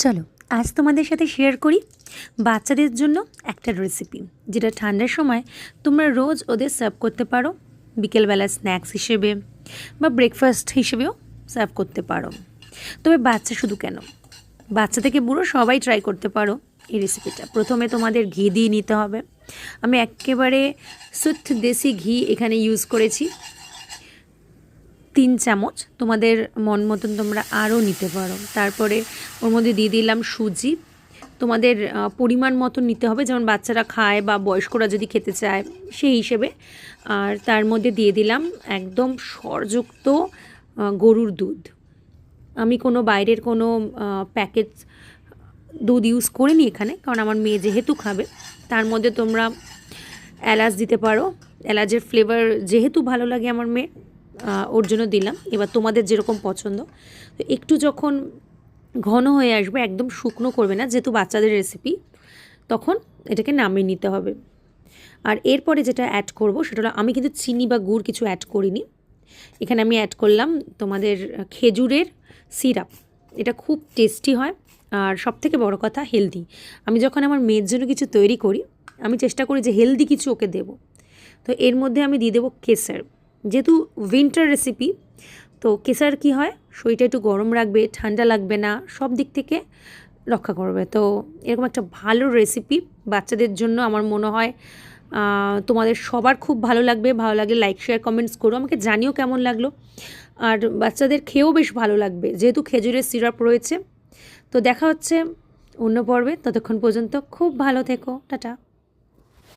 চলো আজ তোমাদের সাথে শেয়ার করি বাচ্চাদের জন্য একটা রেসিপি, যেটা ঠান্ডার সময় তোমরা রোজ ওদের সার্ভ করতে পারো, বিকেলবেলা স্ন্যাক্স হিসেবে বা ব্রেকফাস্ট হিসেবেও সার্ভ করতে পারো। তবে বাচ্চা শুধু কেন, বাচ্চা থেকে বুড়ো সবাই ট্রাই করতে পারো এই রেসিপিটা। প্রথমে তোমাদের ঘি দিয়ে নিতে হবে। আমি একেবারে শুদ্ধ দেশি ঘি এখানে ইউজ করেছি 3 চামচ, তোমাদের মন মতন তোমরা আরও নিতে পারো। তারপরে ওর মধ্যে দিয়ে দিলাম সুজি, তোমাদের পরিমাণ মতো নিতে হবে, যেমন বাচ্চারা খায় বা বয়স্করা যদি খেতে চায় সেই হিসেবে। আর তার মধ্যে দিয়ে দিলাম একদম সরযুক্ত গরুর দুধ। আমি কোনো বাইরের কোনো প্যাকেট দুধ ইউজ করিনি এখানে, কারণ আমার মেয়ে যেহেতু খাবে। তার মধ্যে তোমরা এলাচ দিতে পারো, এলাচের ফ্লেভার যেহেতু ভালো লাগে আমার মেয়ে, ওর জন্য দিলাম। এবার তোমাদের যেরকম পছন্দ। তো একটু যখন ঘন হয়ে আসবে, একদম শুকনো করবে না যেহেতু বাচ্চাদের রেসিপি, তখন এটাকে নামিয়ে নিতে হবে। আর এরপরে যেটা অ্যাড করব সেটা হলো, আমি কিন্তু চিনি বা গুড় কিছু অ্যাড করিনি। এখানে আমি অ্যাড করলাম তোমাদের খেজুরের সিরাপ। এটা খুব টেস্টি হয় আর সবথেকে বড় কথা হেলদি। আমি যখন আমার মেয়ের জন্য কিছু তৈরি করি, আমি চেষ্টা করি যে হেলদি কিছু ওকে দেবো। তো এর মধ্যে আমি দিয়ে দেবো কেসার। যেহেতু উইন্টার রেসিপি, তো কেসার কি হয়, শরীরটা একটু গরম রাখবে, ঠান্ডা লাগবে না, সব দিক থেকে রক্ষা করবে। তো এরকম একটা ভালো রেসিপি বাচ্চাদের জন্য আমার মনে হয় তোমাদের সবার খুব ভালো লাগবে। ভালো লাগলে লাইক শেয়ার কমেন্টস করো, আমাকে জানিও কেমন লাগলো। আর বাচ্চাদের খেয়েও বেশ ভালো লাগবে যেহেতু খেজুরের সিরাপ রয়েছে। তো দেখা হচ্ছে অন্য পর্বে, ততক্ষণ পর্যন্ত খুব ভালো থেকো, টাটা।